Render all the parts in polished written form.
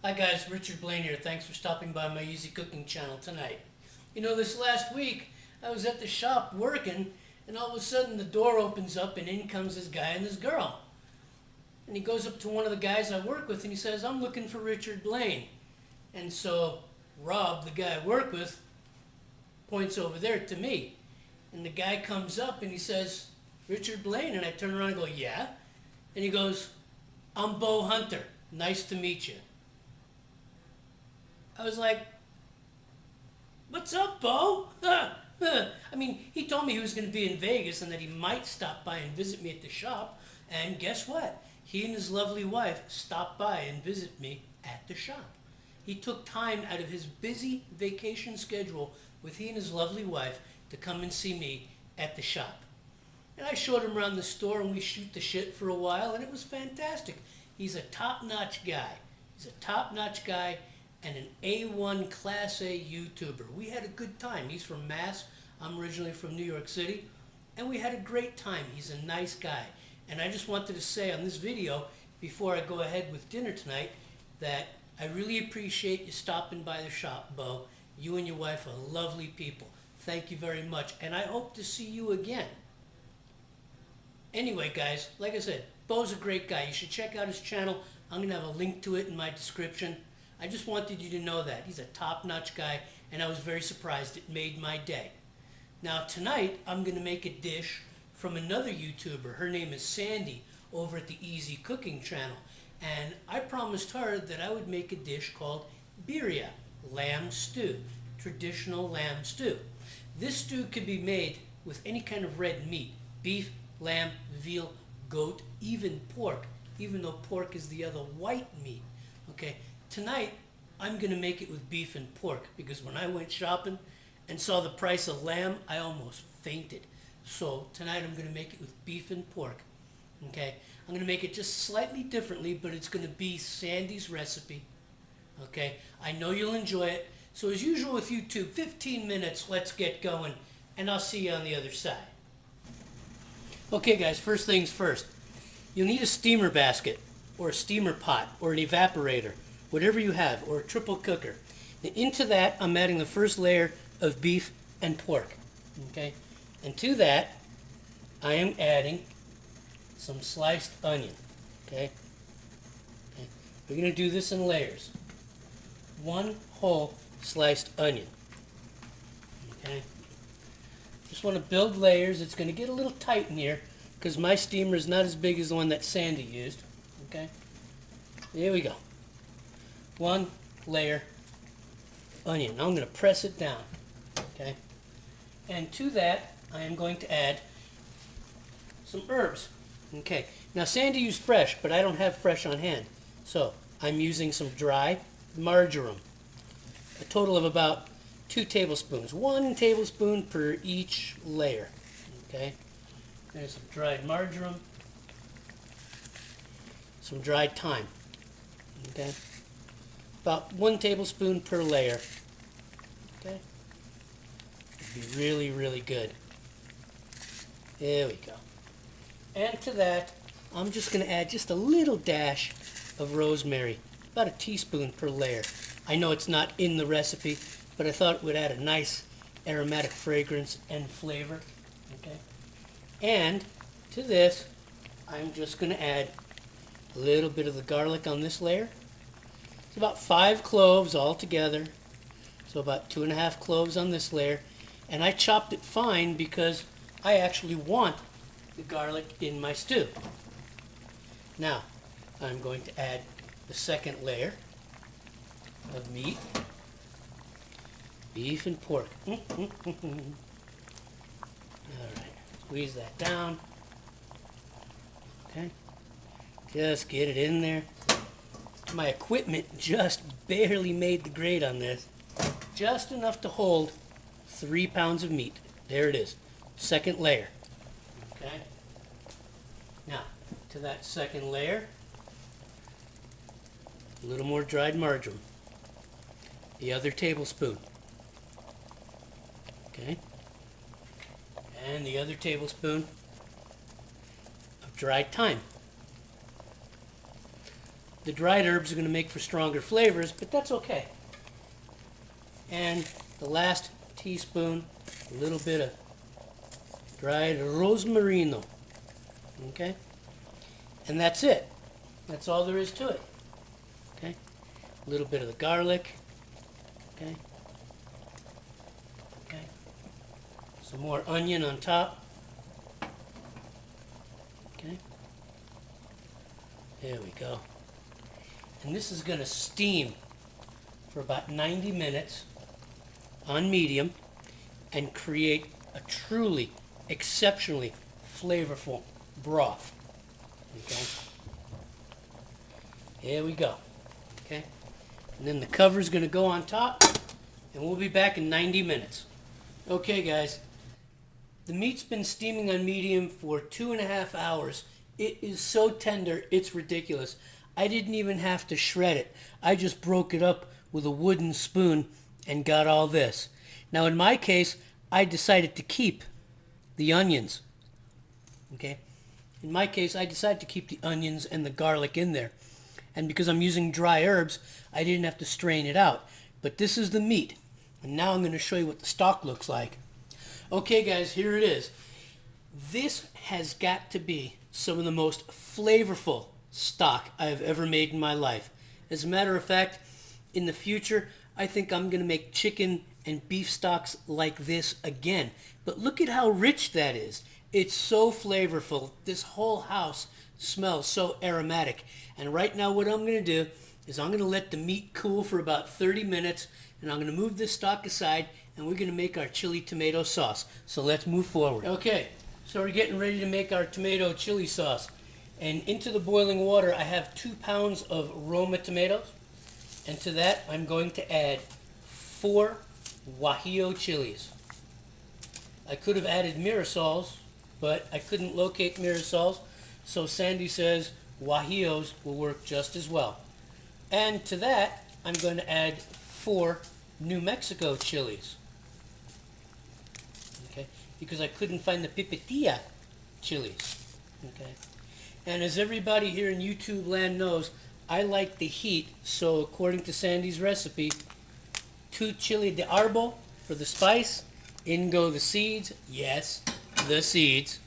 Hi guys, Richard Blaine here. Thanks for stopping by my Easy Cooking channel tonight. You know, this last week I was at the shop working and all of a sudden the door opens up and in comes this guy and this girl. And he goes up to one of the guys I work with and he says, "I'm looking for Richard Blaine." And so Rob, the guy I work with, points over there to me. And the guy comes up and he says, "Richard Blaine?" And I turn around and go, "Yeah." And he goes, "I'm Bo Hunter. Nice to meet you." I was like, "What's up, Bo?" I mean, he told me he was going to be in Vegas and that he might stop by and visit me at the shop. And guess what? He and his lovely wife stopped by and visit me at the shop. He took time out of his busy vacation schedule with he and his lovely wife to come and see me at the shop. And I showed him around the store and we shoot the shit for a while and it was fantastic. He's a top-notch guy. He's a top-notch guy and an A1 Class A YouTuber. We had a good time. He's from Mass. I'm originally from New York City. And we had a great time. He's a nice guy. And I just wanted to say on this video, before I go ahead with dinner tonight, that I really appreciate you stopping by the shop, Bo. You and your wife are lovely people. Thank you very much. And I hope to see you again. Anyway, guys, like I said, Bo's a great guy. You should check out his channel. I'm going to have a link to it in my description. I just wanted you to know that. He's a top-notch guy, and I was very surprised. It made my day. Now, tonight, I'm going to make a dish from another YouTuber. Her name is Sandy, over at the Easy Cooking channel. And I promised her that I would make a dish called Birria, lamb stew, traditional lamb stew. This stew could be made with any kind of red meat, beef, lamb, veal, goat, even pork, even though pork is the other white meat. Okay, tonight I'm going to make it with beef and pork because when I went shopping and saw the price of lamb, I almost fainted. So tonight I'm going to make it with beef and pork. Okay, I'm going to make it just slightly differently, but it's going to be Sandy's recipe. Okay, I know you'll enjoy it. So as usual with YouTube, 15 minutes, let's get going, and I'll see you on the other side. Okay guys, first things first. You'll need a steamer basket, or a steamer pot, or an evaporator, whatever you have, or a triple cooker. Now, into that, I'm adding the first layer of beef and pork. Okay, and to that, I am adding some sliced onion. Okay, we're going to do this in layers. One whole sliced onion. Okay, just want to build layers. It's going to get a little tight in here because my steamer is not as big as the one that Sandy used. Okay, there we go. One layer onion. Now I'm going to press it down. Okay, and to that I am going to add some herbs. Okay, now Sandy used fresh, but I don't have fresh on hand, so I'm using some dry marjoram. A total of about 2 tablespoons. 1 tablespoon per each layer. Okay, there's some dried marjoram, some dried thyme. Okay, about 1 tablespoon per layer. Okay, it'd be really, really good. There we go. And to that, I'm just going to add just a little dash of rosemary, about a teaspoon per layer. I know it's not in the recipe, but I thought it would add a nice aromatic fragrance and flavor. Okay, and to this, I'm just going to add a little bit of the garlic on this layer. It's about 5 cloves all together, so about 2.5 cloves on this layer. And I chopped it fine because I actually want the garlic in my stew. Now, I'm going to add the second layer of meat, beef and pork. Alright, squeeze that down. Okay, just get it in there. My equipment just barely made the grade on this. Just enough to hold 3 pounds of meat. There it is, second layer. Okay, now to that second layer, a little more dried marjoram, the other tablespoon. Okay, and the other tablespoon of dried thyme. The dried herbs are going to make for stronger flavors, but that's okay. And the last teaspoon, a little bit of dried rosmarino. Okay? And that's it. That's all there is to it. Okay? A little bit of the garlic. Okay? Okay? Some more onion on top. Okay? There we go. And this is going to steam for about 90 minutes on medium and create a truly exceptionally flavorful broth. Okay? Here we go. Okay? And then the cover is going to go on top, and we'll be back in 90 minutes. Okay, guys. The meat's been steaming on medium for 2.5 hours. It is so tender, it's ridiculous. I didn't even have to shred it. I just broke it up with a wooden spoon and got all this. Now, in my case, I decided to keep the onions. Okay? In my case, I decided to keep the onions and the garlic in there. And because I'm using dry herbs, I didn't have to strain it out. But this is the meat. And now I'm going to show you what the stock looks like. Okay, guys, here it is. This has got to be some of the most flavorful stock I have ever made in my life. As a matter of fact, in the future, I think I'm going to make chicken and beef stocks like this again. But look at how rich that is. It's so flavorful. This whole house smells so aromatic. And right now what I'm going to do is I'm going to let the meat cool for about 30 minutes, and I'm going to move this stock aside, and we're going to make our chili tomato sauce. So let's move forward. Okay, so we're getting ready to make our tomato chili sauce. And into the boiling water, I have 2 pounds of Roma tomatoes. And to that, I'm going to add 4 Guajillo chilies. I could have added Mirasols, but I couldn't locate Mirasols. So Sandy says Guajillos will work just as well. And to that, I'm going to add 4 New Mexico chilies. Okay, because I couldn't find the pipitilla chilies. Okay. And as everybody here in YouTube land knows, I like the heat, so according to Sandy's recipe, 2 chili de árbol for the spice, in go the seeds, yes, the seeds.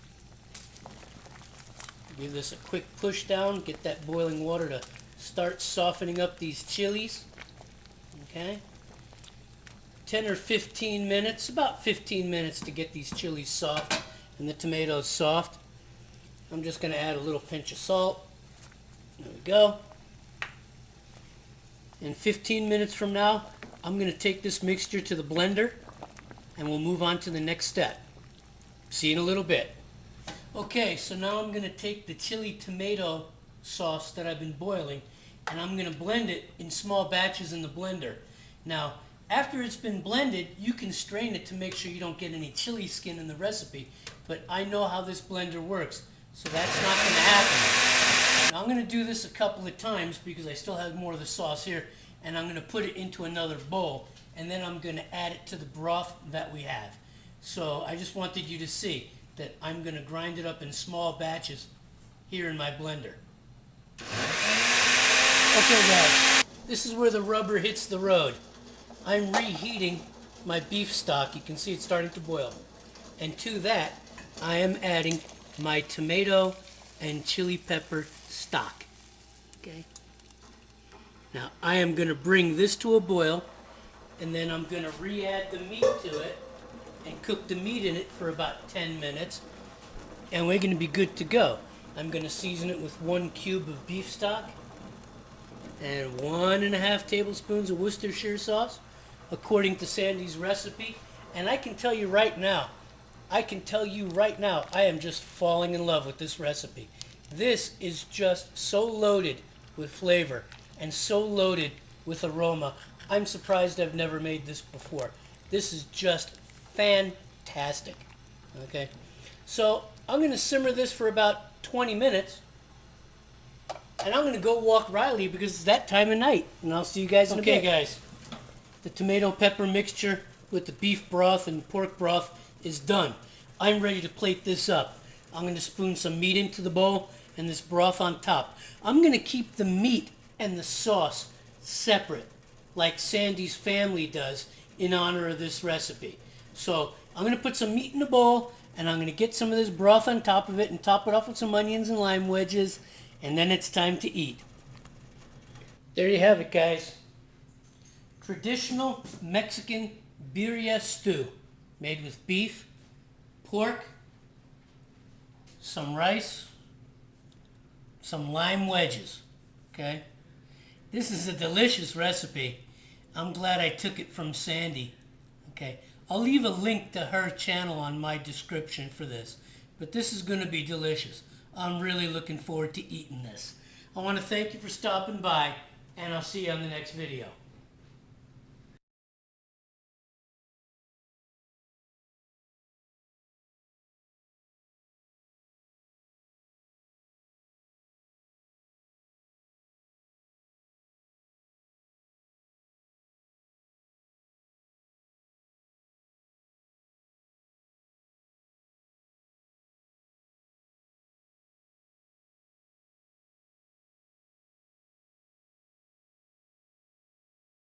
Give this a quick push down, get that boiling water to start softening up these chilies. Okay. 10 or 15 minutes, about 15 minutes to get these chilies soft and the tomatoes soft. I'm just going to add a little pinch of salt. There we go. And 15 minutes from now, I'm going to take this mixture to the blender and we'll move on to the next step. See you in a little bit. Okay, so now I'm going to take the chili tomato sauce that I've been boiling and I'm going to blend it in small batches in the blender. Now, after it's been blended, you can strain it to make sure you don't get any chili skin in the recipe, but I know how this blender works, so that's not going to happen. Now, I'm going to do this a couple of times because I still have more of the sauce here, and I'm going to put it into another bowl, and then I'm going to add it to the broth that we have. So I just wanted you to see that I'm going to grind it up in small batches here in my blender. Okay, guys, this is where the rubber hits the road. I'm reheating my beef stock. You can see it's starting to boil. And to that, I am adding my tomato and chili pepper stock. Okay. Now, I am going to bring this to a boil, and then I'm going to re-add the meat to it and cook the meat in it for about 10 minutes, and we're going to be good to go. I'm going to season it with 1 cube of beef stock and 1.5 tablespoons of Worcestershire sauce, according to Sandy's recipe. And I can tell you right now, I am just falling in love with this recipe. This is just so loaded with flavor and so loaded with aroma. I'm surprised I've never made this before. This is just fantastic. Okay, so I'm going to simmer this for about 20 minutes, and I'm going to go walk Riley because it's that time of night, and I'll see you guys in a bit. Okay, guys, the tomato pepper mixture with the beef broth and pork broth is done. I'm ready to plate this up. I'm going to spoon some meat into the bowl and this broth on top. I'm going to keep the meat and the sauce separate, like Sandy's family does in honor of this recipe. So I'm going to put some meat in a bowl, and I'm going to get some of this broth on top of it and top it off with some onions and lime wedges, and then it's time to eat. There you have it, guys. Traditional Mexican birria stew made with beef, pork, some rice, some lime wedges. Okay? This is a delicious recipe. I'm glad I took it from Sandy. Okay? I'll leave a link to her channel on my description for this. But this is going to be delicious. I'm really looking forward to eating this. I want to thank you for stopping by, and I'll see you on the next video.